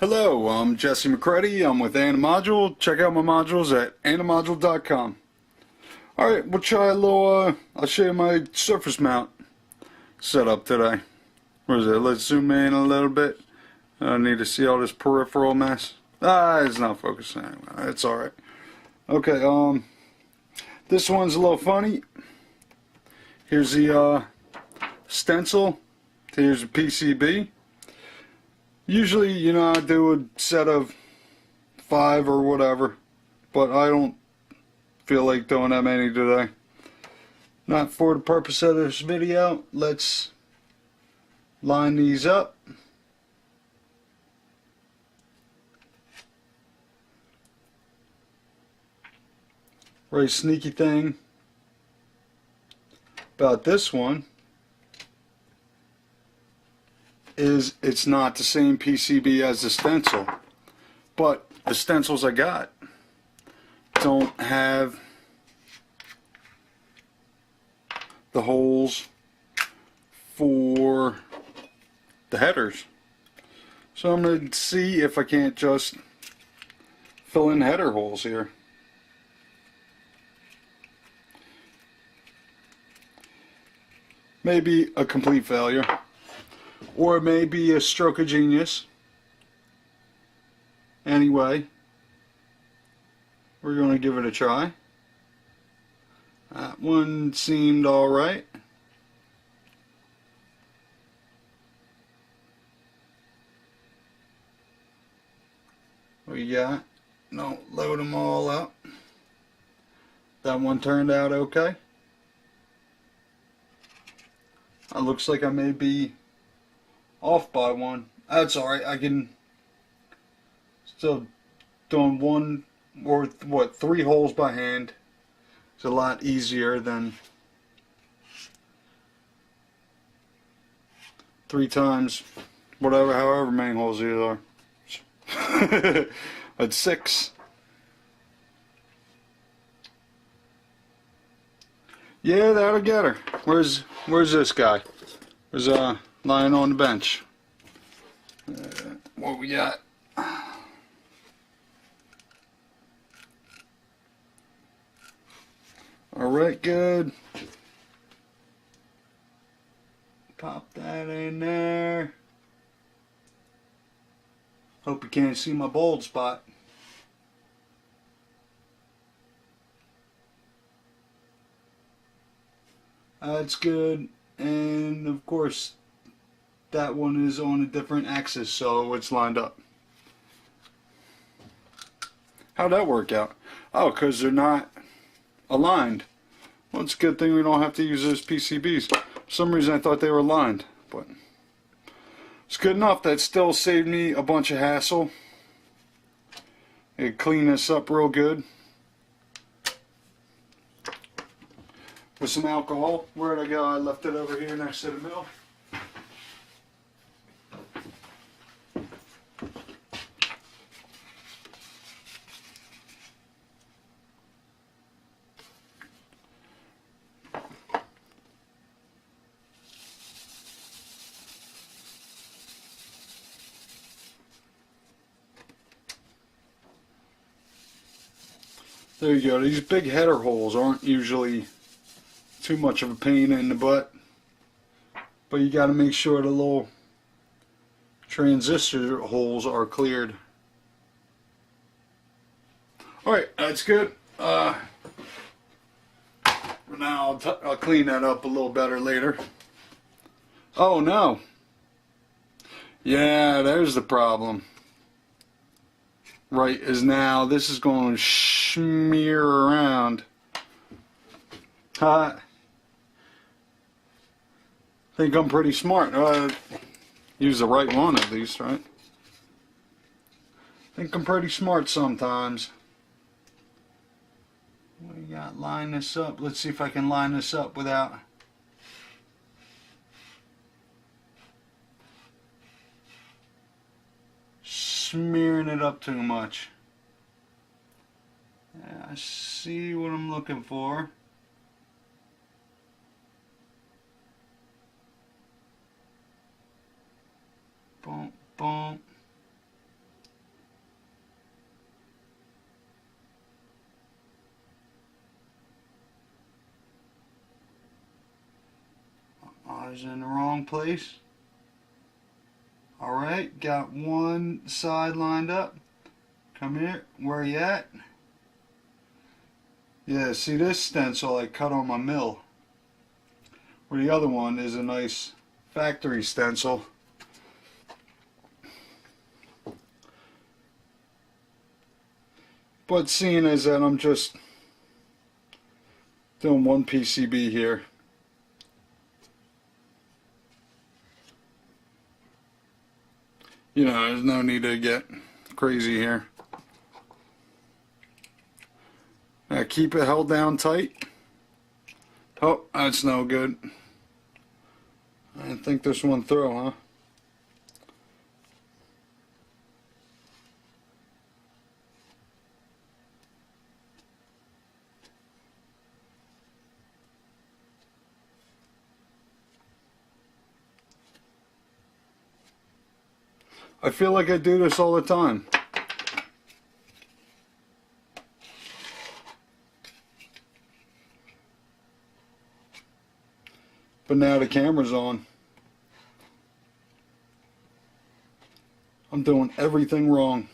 Hello, I'm Jesse McCready. I'm with AniModule. Check out my modules at AniModule.com. Alright, we'll try a little, I'll show you my surface mount setup today. What is it? Let's zoom in a little bit. I need to see all this peripheral mess. It's not focusing. It's alright. Okay, this one's a little funny. Here's the stencil. Here's a PCB. Usually, I do a set of 5 or whatever, but I don't feel like doing that many today. Not for the purpose of this video. Let's line these up. Very sneaky thing about this one is it's not the same PCB as the stencil, but the stencils I got don't have the holes for the headers, so I'm going to see if I can't just fill in header holes here. Maybe a complete failure, or maybe a stroke of genius. Anyway, we're going to give it a try. That one seemed alright. We got, don't load them all up. That one turned out okay. It looks like I may be off by one. That's alright, I can still doing one or what, 3 holes by hand. It's a lot easier than 3 times whatever, however many holes these are. That's 6. Yeah, that'll get her. Where's this guy? Where's lying on the bench? What we got? Alright, good. Pop that in there. Hope you can't see my bald spot. That's good. And of course, that one is on a different axis, so it's lined up. How'd that work out? Oh, because they're not aligned. Well, it's a good thing we don't have to use those PCBs. For some reason I thought they were aligned, but it's good enough. That still saved me a bunch of hassle. It cleaned this up real good with some alcohol. Where'd I go? I left it over here next to the mill. There you go. These big header holes aren't usually too much of a pain in the butt, but you got to make sure the little transistor holes are cleared. Alright, that's good. Now I'll clean that up a little better later. Oh no. Yeah, there's the problem. Right, is now this is going to smear around. Think I'm pretty smart. Use the right one at least, right? Think I'm pretty smart sometimes. We got, line this up. Let's see if I can line this up without smearing it up too much. Yeah, I see what I'm looking for. Boom, boom. I was in the wrong place. Alright, got one side lined up. Come here, where you at? Yeah, see this stencil I cut on my mill. Where the other one is a nice factory stencil. But seeing as that I'm just doing one PCB here, you know, there's no need to get crazy here. Now keep it held down tight. Oh, that's no good. I didn't think this one through, huh? I feel like I do this all the time. But now the camera's on. I'm doing everything wrong.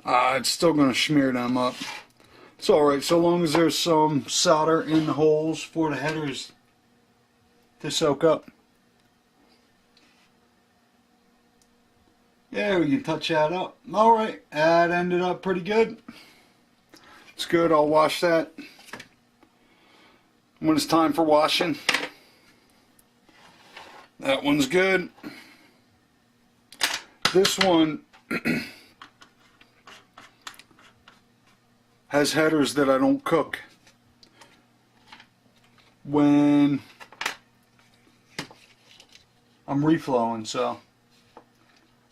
It's still going to smear them up. It's alright, so long as there's some solder in the holes for the headers to soak up. Yeah, we can touch that up. Alright, that ended up pretty good. It's good, I'll wash that when it's time for washing. That one's good. This one has headers that I don't cook when I'm reflowing, so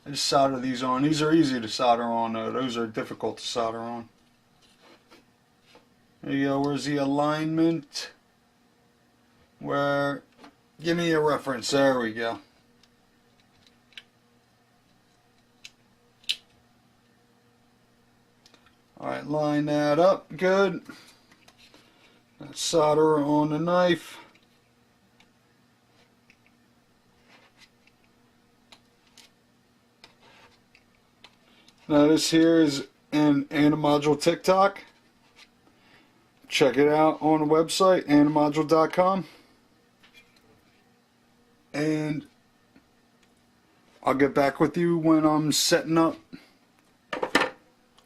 I just solder these on. These are easy to solder on though. Those are difficult to solder on. There you go. Where's the alignment? Where? Give me a reference. There we go. Alright, line that up. Good. Got solder on the knife. Now this here is an AniModule TikTok. Check it out on the website, AniModule.com. And I'll get back with you when I'm setting up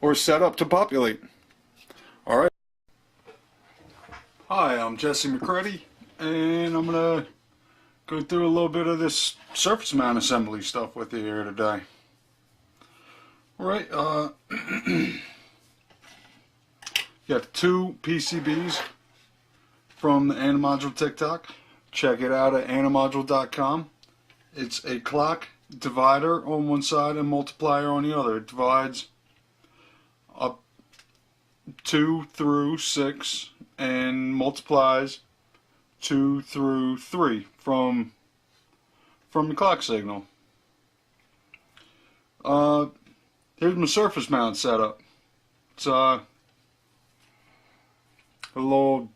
or set up to populate. Alright. Hi, I'm Jesse McCready, and I'm going to go through a little bit of this surface mount assembly stuff with you here today. Alright, got two PCBs from the AniModule TikTok. Check it out at AniModule.com. It's a clock divider on one side and multiplier on the other. It divides up 2 through 6 and multiplies 2 through 3 from the clock signal. Here's my surface mount setup. It's a little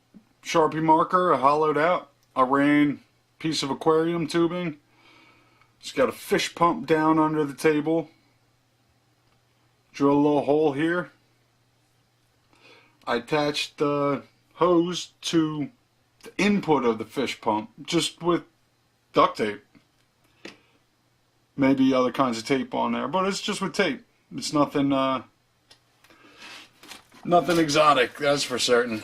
Sharpie marker I hollowed out. I ran a piece of aquarium tubing. It's got a fish pump down under the table. Drill a little hole here. I attached the hose to the input of the fish pump just with duct tape. Maybe other kinds of tape on there, but it's just with tape. It's nothing nothing exotic, that's for certain.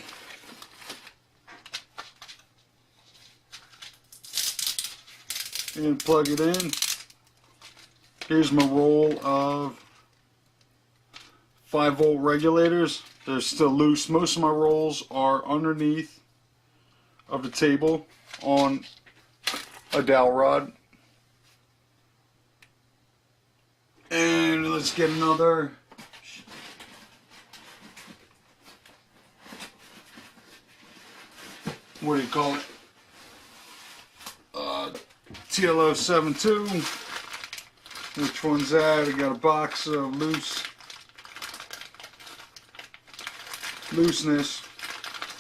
And plug it in. Here's my roll of 5-volt regulators. They're still loose. Most of my rolls are underneath of the table on a dowel rod. And let's get another what do you call it? TLO72. Which one's that? I got a box of looseness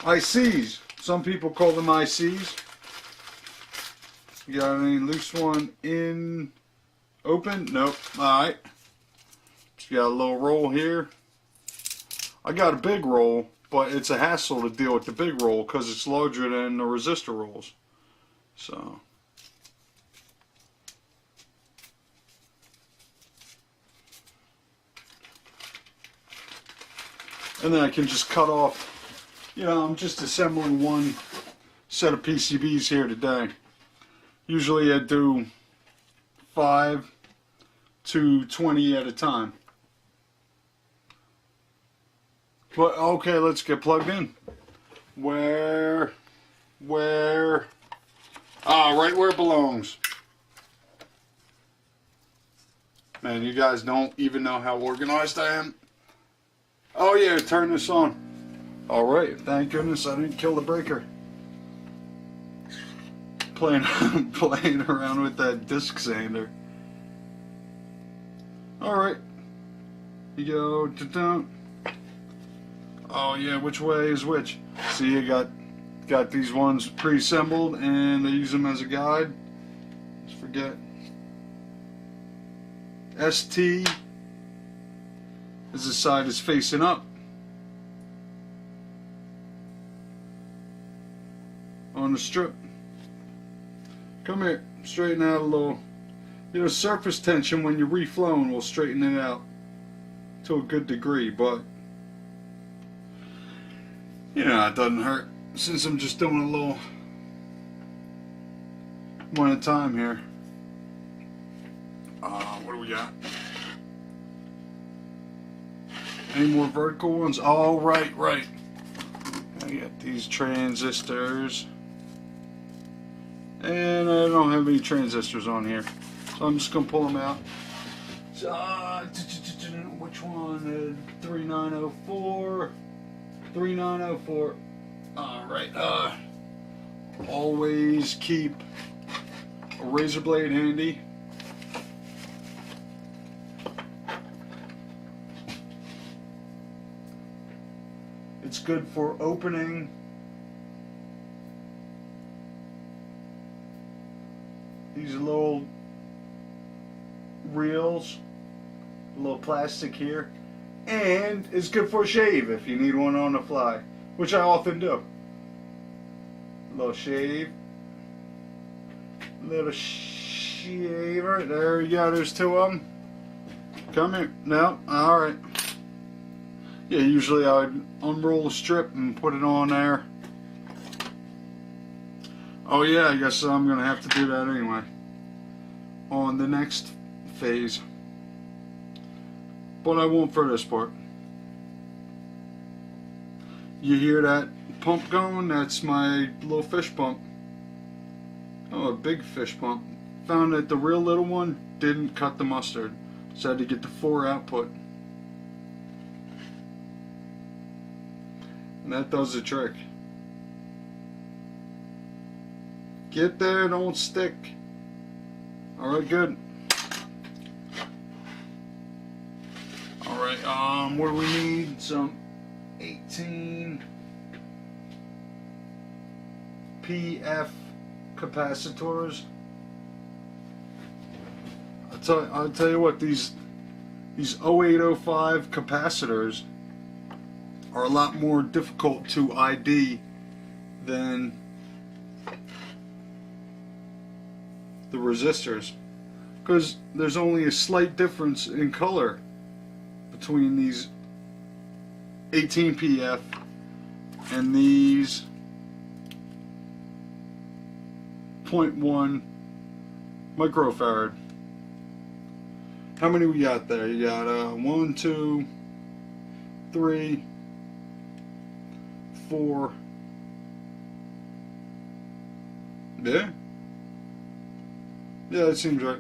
ICs. Some people call them ICs. You got any loose one in open? Nope. Alright. So you got a little roll here. I got a big roll, but it's a hassle to deal with the big roll because it's larger than the resistor rolls. So. And then I can just cut off, you know, I'm just assembling one set of PCBs here today. Usually I do 5 to 20 at a time. But okay, let's get plugged in. Where? Ah, right where it belongs. Man, you guys don't even know how organized I am. Oh yeah, turn this on. Alright, thank goodness I didn't kill the breaker. Playing around with that disc sander. Alright. You go to oh yeah, which way is which? See, you got these ones pre-assembled and I use them as a guide. Just forget. ST is the side is facing up on the strip. Come here, straighten out a little. You know, surface tension when you're reflowing will straighten it out to a good degree, but you know, it doesn't hurt since I'm just doing a little one at a time here. What do we got? Any more vertical ones? Oh, right. I got these transistors. And I don't have any transistors on here. So I'm just going to pull them out. So, which one? 3904. 3904. Alright, always keep a razor blade handy. It's good for opening these little reels, a little plastic here, and it's good for a shave if you need one on the fly, which I often do. A little shave, little shaver. There you go. There's two of them. Come here. No. All right. Yeah, usually I would unroll the strip and put it on there. Oh yeah, I guess I'm gonna have to do that anyway on the next phase, but I won't for this part. You hear that pump going? That's my little fish pump. Oh, a big fish pump. Found that the real little one didn't cut the mustard, so I had to get the 4 output. And that does the trick. Get there, don't stick. Alright, good. Alright, what do we need? Some 18 PF capacitors. I'll tell you what, these 0805 capacitors are a lot more difficult to ID than the resistors, because there's only a slight difference in color between these 18 PF and these 0.1 microfarad. How many we got there? You got 1, 2, 3, 4. Yeah? Yeah, that seems right.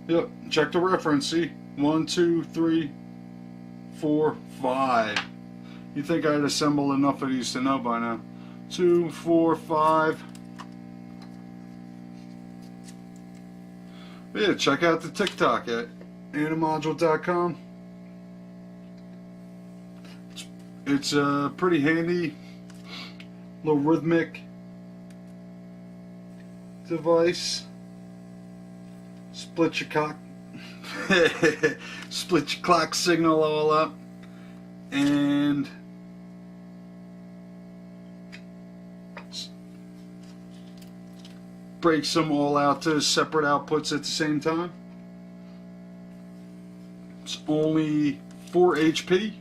Yep, check the reference, see? 1, 2, 3, 4, 5. You'd think I'd assemble enough of these to know by now. 2, 4, 5. But yeah, check out the TikTok at AniModule.com. It's pretty handy little rhythmic device. Split your cock. Split your clock signal all up. And breaks them all out to separate outputs at the same time. It's only 4 HP.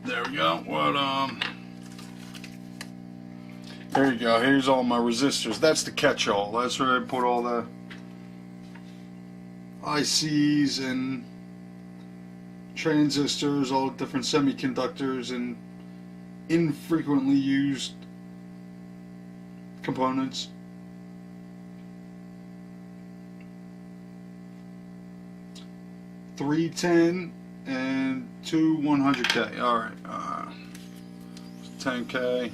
There we go. There you go. Here's all my resistors. That's the catch-all. That's where I put all the ICs and transistors, all the different semiconductors and infrequently used components. $310 and two 100K. All right, 10K.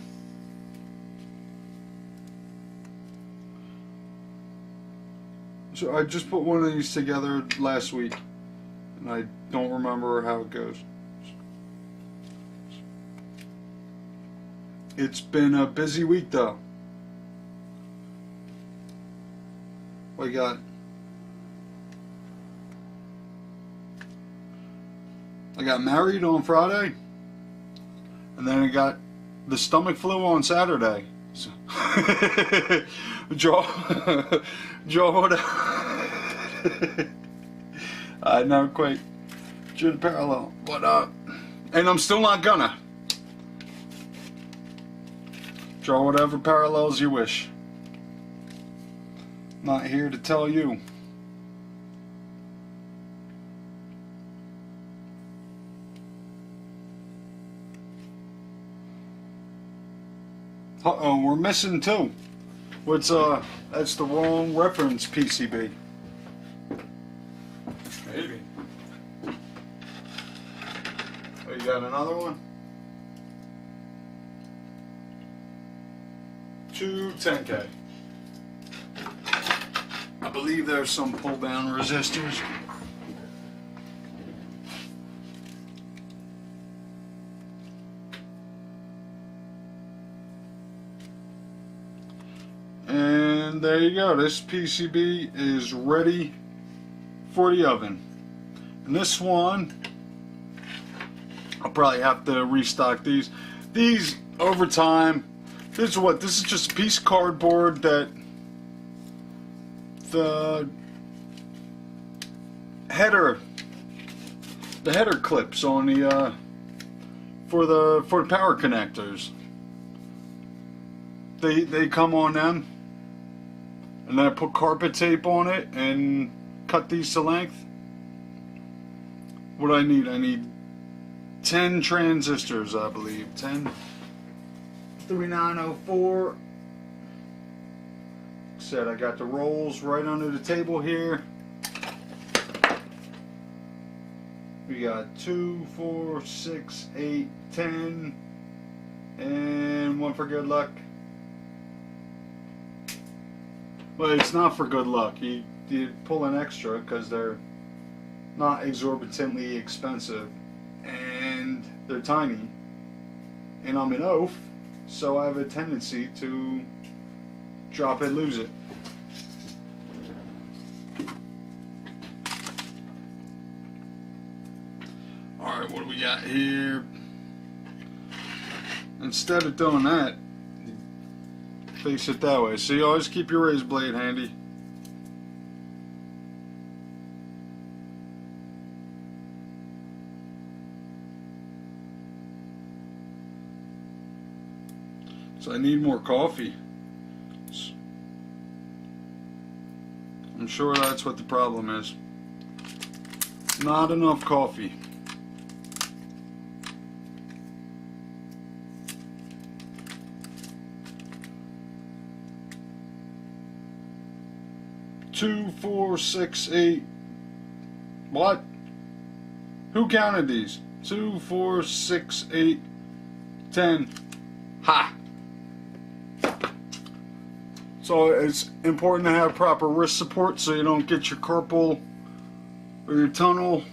So I just put one of these together last week, and I don't remember how it goes. It's been a busy week though. What you got? I got married on Friday, and then I got the stomach flu on Saturday. So draw what I never quite drew the parallel, but and I'm still not gonna draw whatever parallels you wish. Not here to tell you. Uh-oh, we're missing two. That's the wrong reference PCB. Maybe. Oh, you got another one? 2 10K. I believe there's some pull down resistors. And there you go. This PCB is ready for the oven. And this one, I'll probably have to restock these. These over time, this is just a piece of cardboard that the header clips on the for the power connectors. They come on them, and then I put carpet tape on it and cut these to length. What do I need? I need 10 transistors, I believe. 10 3904. Said I got the rolls right under the table here. We got 2, 4, 6, 8, 10, and one for good luck. Well, it's not for good luck. You pull an extra because they're not exorbitantly expensive, and they're tiny, and I'm an oaf, so I have a tendency to drop it, lose it. Alright, what do we got here? Instead of doing that, face it that way. So you always keep your razor blade handy. So I need more coffee. I'm sure that's what the problem is. Not enough coffee. Two, 4, 6, 8. What? Who counted these? 2, 4, 6, 8, 10. Ha! So it's important to have proper wrist support so you don't get your carpal or your tunnel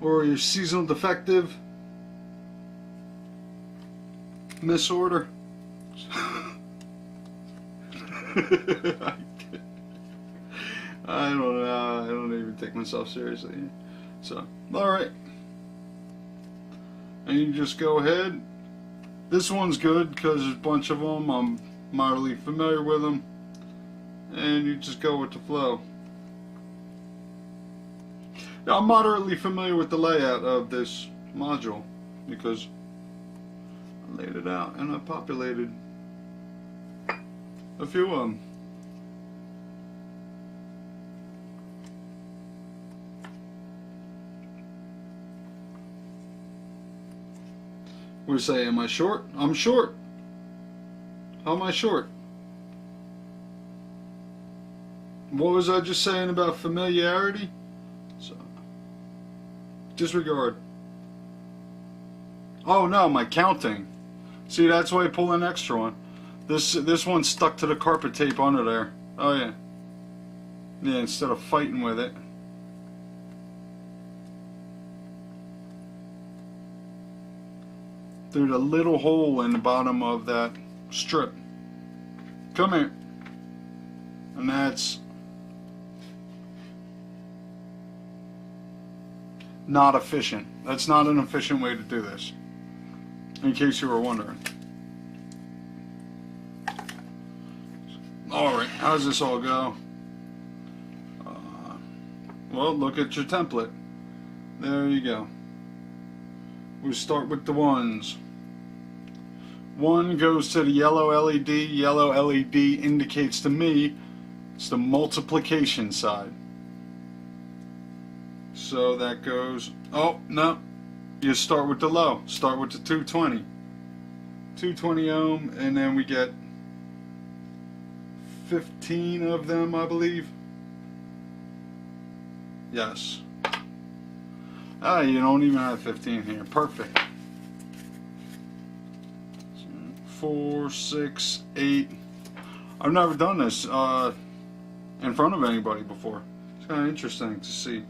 or your seasonal defective misorder. I don't know. I don't even take myself seriously. So, alright. And you just go ahead. This one's good because there's a bunch of them. I'm moderately familiar with them. And you just go with the flow. Now, I'm moderately familiar with the layout of this module because I laid it out and I populated a few of them. We say, am I short? I'm short. How am I short? What was I just saying about familiarity? So, disregard. Oh no, my counting. See, that's why I pull an extra one. This one's stuck to the carpet tape under there. Oh yeah. Yeah, instead of fighting with it. Through the little hole in the bottom of that strip. Come here. And that's not efficient. That's not an efficient way to do this. In case you were wondering. Alright, how does this all go? Well, look at your template. There you go. We start with the ones. One goes to the yellow LED. Yellow LED indicates to me it's the multiplication side. So that goes, oh no, you start with the low. Start with the 220. 220 ohm, and then we get 15 of them, I believe. Yes. Ah, you don't even have 15 here. Perfect. 4, 6, 8. I've never done this in front of anybody before. It's kind of interesting to see.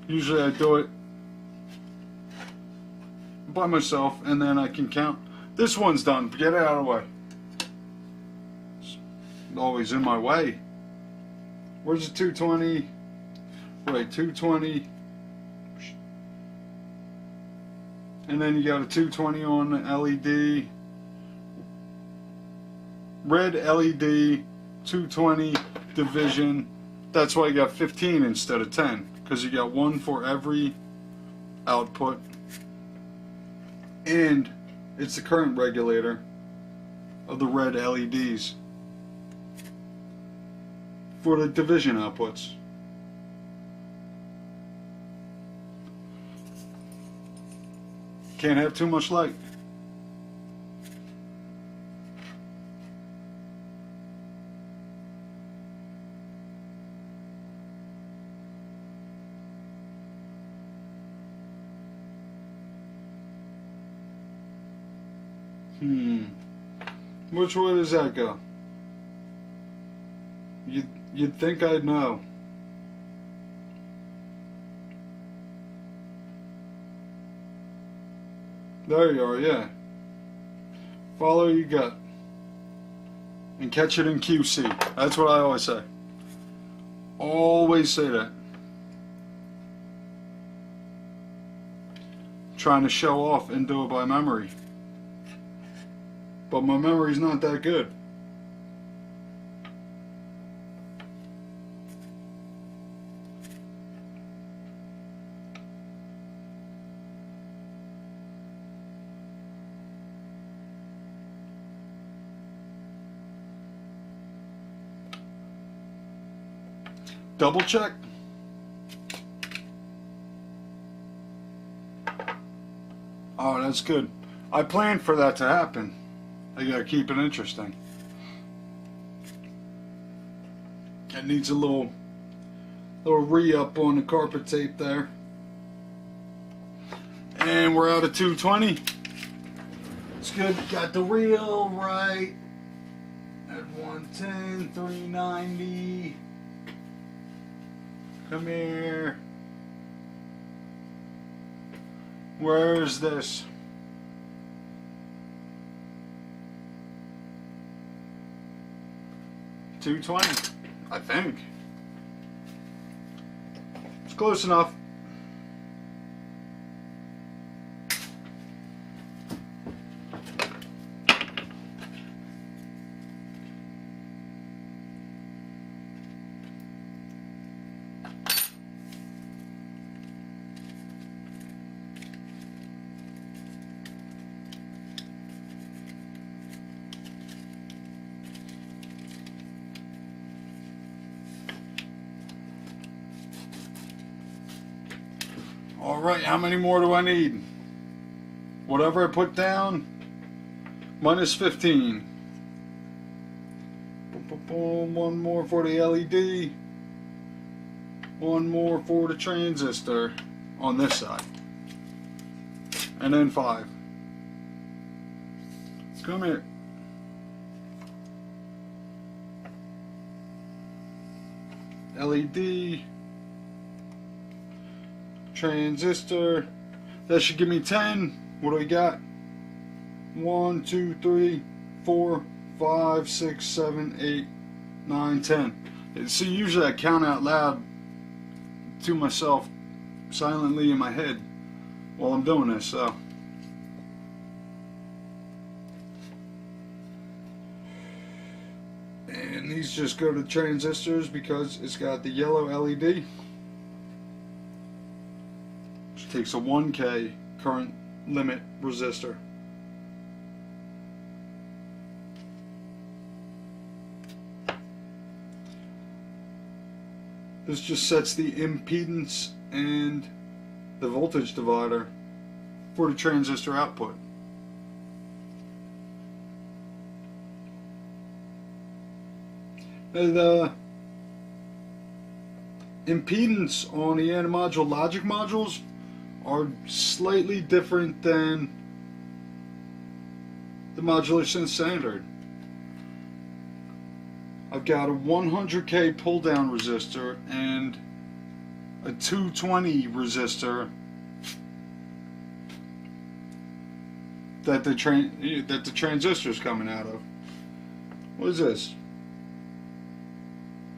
Usually I do it by myself and then I can count. This one's done. Get it out of the way. It's always in my way. Where's the 220? Wait, 220. And then you got a 220 on the LED. Red LED, 220 division. That's why you got 15 instead of 10. Because you got one for every output. And it's the current regulator of the red LEDs for the division outputs. Can't have too much light. Which way does that go? You'd think I'd know. There you are, yeah. Follow your gut. And catch it in QC. That's what I always say. Always say that. Trying to show off and do it by memory. But my memory's not that good. Double check. Oh, that's good. I planned for that to happen. I gotta keep it interesting. It needs a little re-up on the carpet tape there. And we're out of 220. It's good. Got the reel right at 110, 390. Come here. Where is this? $220, I think. It's close enough. Alright, how many more do I need? Whatever I put down, minus 15. One more for the LED. One more for the transistor on this side. And then 5. Come here. LED. Transistor. That should give me 10. What do we got? 1, 2, 3, 4, 5, 6, 7, 8, 9, 10. See, usually I count out loud to myself silently in my head while I'm doing this, so. And these just go to transistors because it's got the yellow LED. Which takes a 1K current limit resistor. This just sets the impedance and the voltage divider for the transistor output. The impedance on the AniModule logic modules are slightly different than the modulation standard. I've got a 100K pull down resistor and a 220 resistor that the transistor is coming out of. What is this?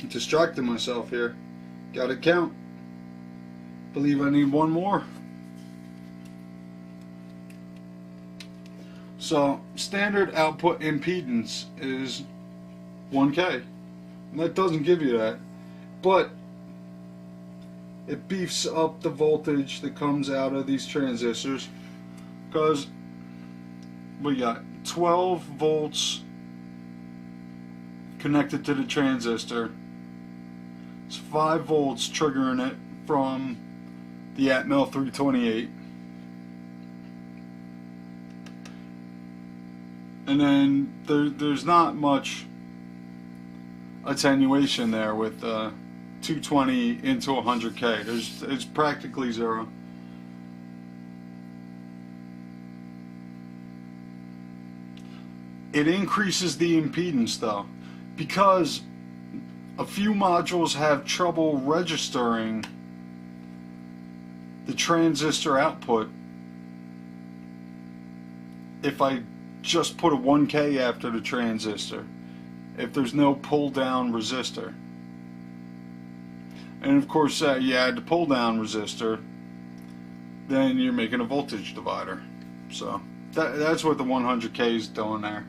I'm distracting myself here. Gotta count. Believe I need one more. So standard output impedance is 1K, and that doesn't give you that, but it beefs up the voltage that comes out of these transistors, because we got 12 volts connected to the transistor. It's 5 volts triggering it from the Atmel 328, and then there's not much attenuation there with 220 into 100K. It's practically zero. It increases the impedance though, because a few modules have trouble registering the transistor output if I just put a 1K after the transistor, if there's no pull down resistor. And of course you add the pull down resistor, then you're making a voltage divider. So that's what the 100K is doing there.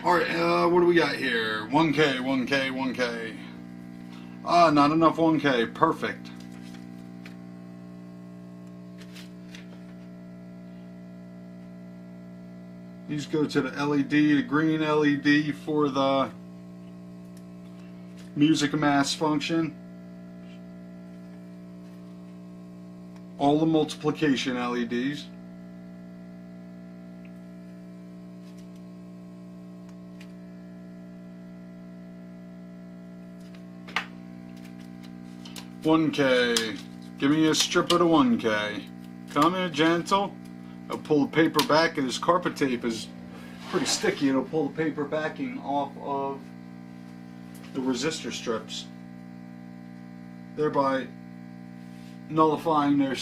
Alright, what do we got here? 1K, 1K, 1K. Not enough 1K. Perfect. These go to the LED, the green LED for the music mass function. All the multiplication LEDs. $1K. Give me a strip of the 1K. Come here, gentle. I'll pull the paper back, and this carpet tape is pretty sticky. It'll pull the paper backing off of the resistor strips, thereby nullifying their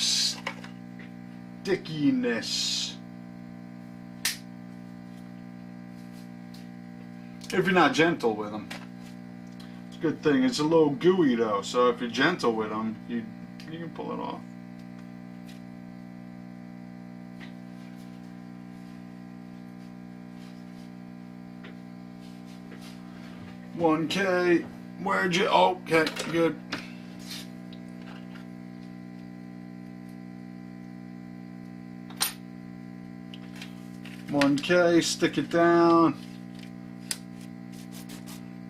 stickiness. If you're not gentle with them. It's a good thing. It's a little gooey though, so if you're gentle with them, you can pull it off. $1K. Where'd you? Okay, good. $1K. Stick it down.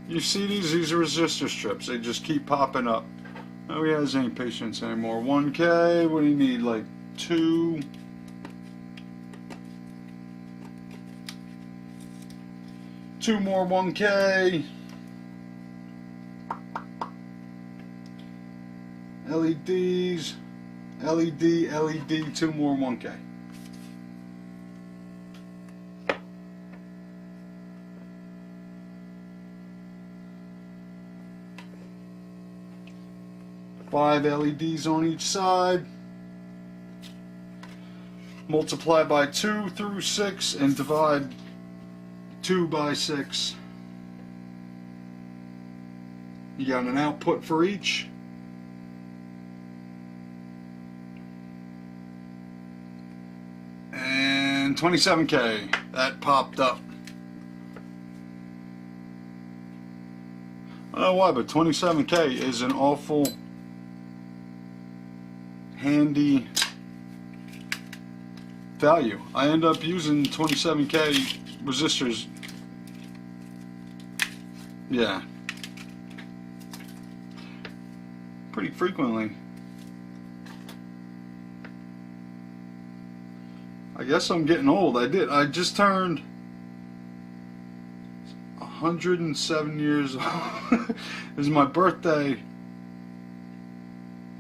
You see these? These are resistor strips. They just keep popping up. Nobody has any patience anymore. $1K. What do you need? Like 2. Two more $1K. LEDs, LED, 2 more $1K. Five LEDs on each side. Multiply by 2 through 6 and divide 2 by 6. You got an output for each. And 27K. That popped up. I don't know why, but 27K is an awful handy value. I end up using 27K resistors. Yeah. Pretty frequently. I guess I'm getting old. I just turned 107 years old. It was my birthday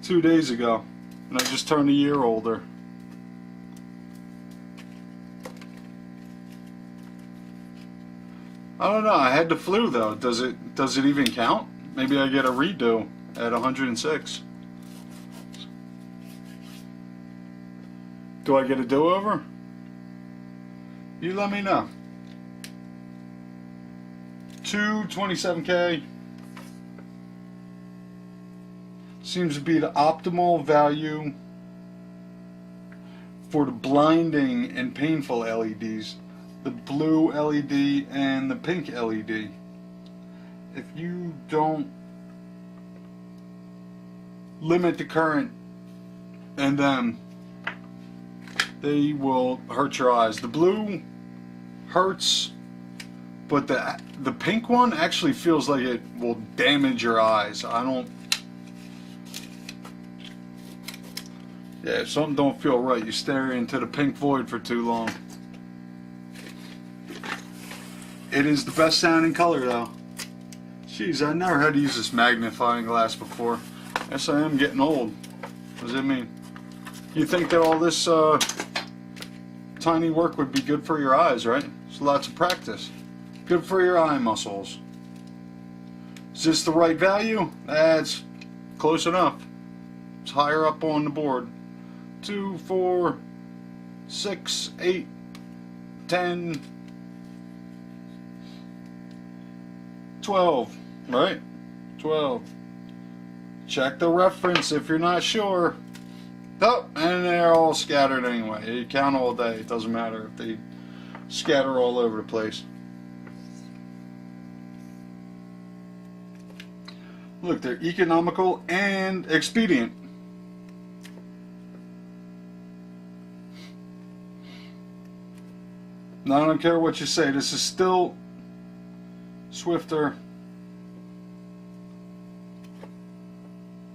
2 days ago, and I just turned a year older. I don't know. I had the flu though. Does it even count? Maybe I get a redo at 106. Do I get a do-over? You let me know. 27K seems to be the optimal value for the blinding and painful LEDs. The blue LED and the pink LED. If you don't limit the current and then they will hurt your eyes. The blue hurts, but the pink one actually feels like it will damage your eyes. Yeah, if something don't feel right, you stare into the pink void for too long. It is the best sounding color though. Jeez, I never had to use this magnifying glass before. Guess I am getting old. What does it mean? You think that all this tiny work would be good for your eyes, right? It's lots of practice. Good for your eye muscles. Is this the right value? That's close enough. It's higher up on the board. 2, 4, 6, 8, 10, 12, right? 12. Check the reference if you're not sure. Oh, and they're all scattered anyway. You count all day. It doesn't matter if they scatter all over the place. Look, they're economical and expedient. Now, I don't care what you say. This is still swifter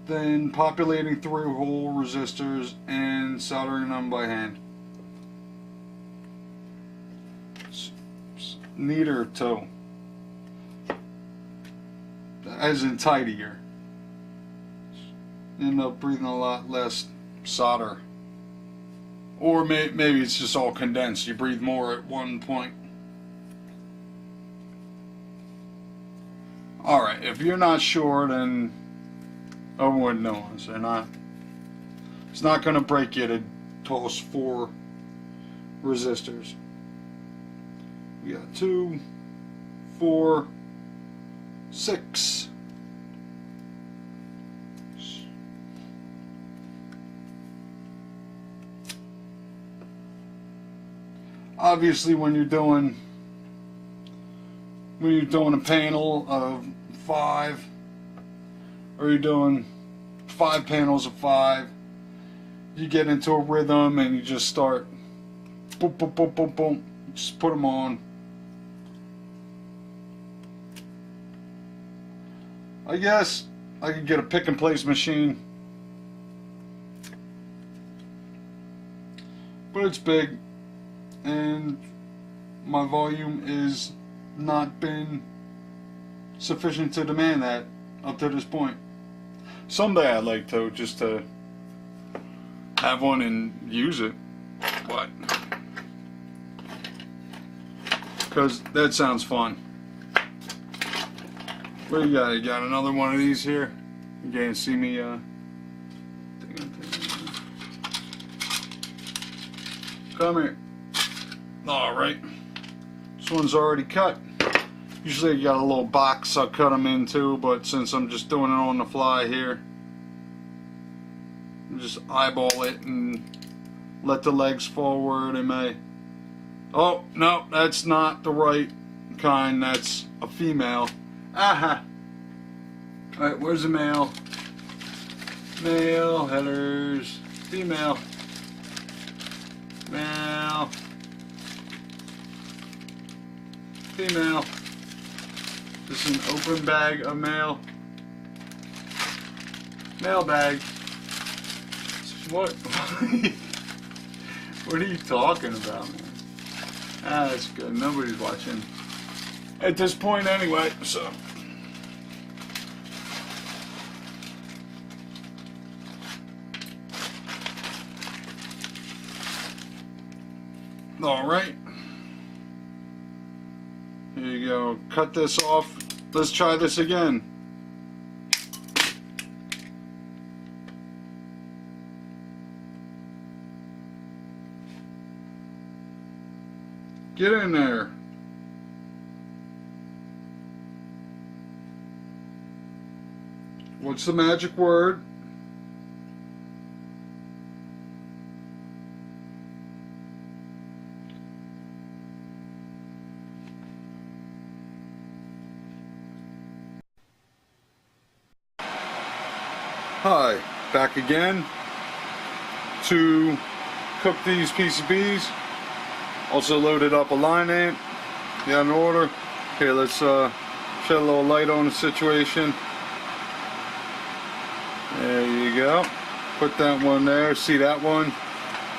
than populating through-hole resistors and soldering them by hand. It's neater too, as in tidier. You end up breathing a lot less solder, or maybe it's just all condensed. You breathe more at one point. Alright, if you're not sure, then everyone knows. It's not going to break you to toss 4 resistors. We got 2, 4, 6. Obviously, when you're doing a panel of 5, or you're doing 5 panels of 5, you get into a rhythm and you just start boom, boom, boom, boom, boom. Just put them on. I guess I could get a pick and place machine, but it's big and my volume is not been sufficient to demand that up to this point. Someday I'd like to just to have one and use it, but because that sounds fun. What do you got? You got another one of these here? You can't see me come here. Alright. This one's already cut. Usually you got a little box I cut them into, but since I'm just doing it on the fly here, just eyeball it and let the legs fall where they may. Oh, no, that's not the right kind. That's a female. Aha! Alright, where's the male? Male, headers, female. Male. Female. This is an open bag of male. Mail bag. What? What are you talking about, man? Ah, that's good. Nobody's watching at this point anyway, so. Alright. Here you go. Cut this off. Let's try this again. Get in there. What's the magic word? Hi, back again to cook these PCBs. Also loaded up a line amp. Got an order. Okay, let's shed a little light on the situation. There you go. Put that one there. See that one?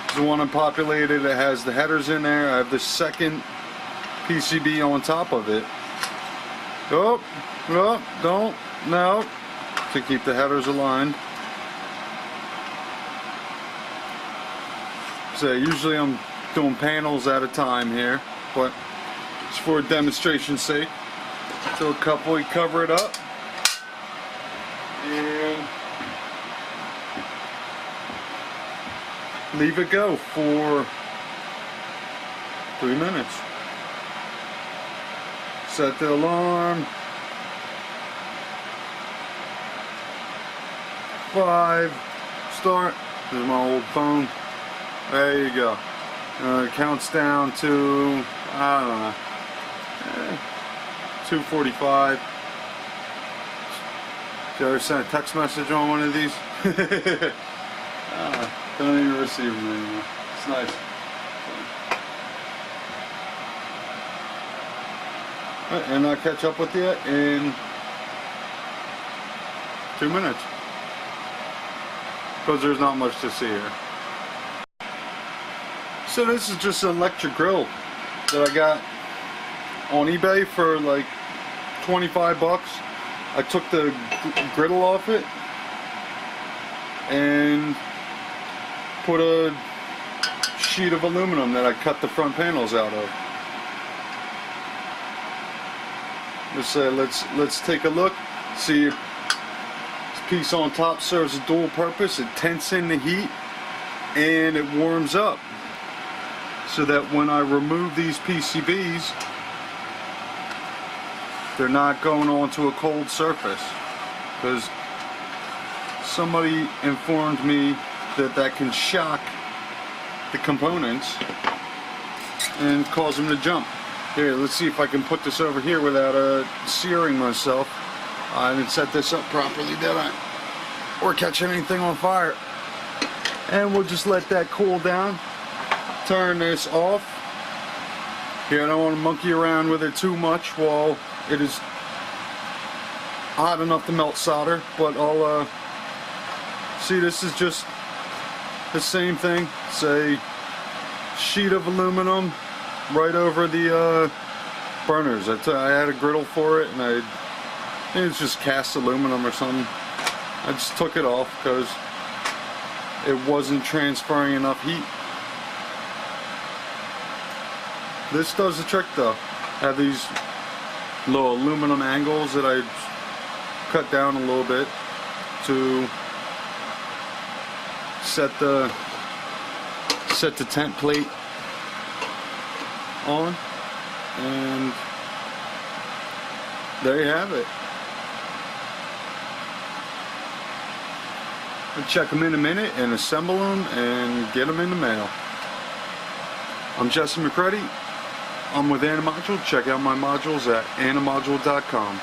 It's the one I populated. It has the headers in there. I have the second PCB on top of it. Oh, oh, don't, no. To keep the headers aligned. So usually I'm doing panels at a time here, but it's for demonstration's sake. So a couple, we cover it up and leave it go for 3 minutes. Set the alarm. 5, start. There's my old phone. There you go. It counts down to, I don't know, 2:45. Did you ever send a text message on one of these? Don't even receive them anymore. It's nice. And I'll catch up with you in 2 minutes. Because there's not much to see here. So this is just an electric grill that I got on eBay for like 25 bucks. I took the griddle off it and put a sheet of aluminum that I cut the front panels out of. Let's take a look. See, this piece on top serves a dual purpose. It tents in the heat, and it warms up so that when I remove these PCBs, they're not going onto a cold surface, because somebody informed me that that can shock the components and cause them to jump. Here, let's see if I can put this over here without searing myself. I didn't set this up properly, did I? Or catch anything on fire. And we'll just let that cool down. Turn this off. Here, I don't want to monkey around with it too much while it is hot enough to melt solder, but I'll see, this is just the same thing. It's a sheet of aluminum right over the burners. I had a griddle for it, and I think it's just cast aluminum or something. I just took it off because it wasn't transferring enough heat. This does the trick though. I have these little aluminum angles that I cut down a little bit to set the tent plate on, and there you have it. I'll check them in a minute and assemble them and get them in the mail. I'm Jesse McCready. I'm with AniModule. Check out my modules at AniModule.com.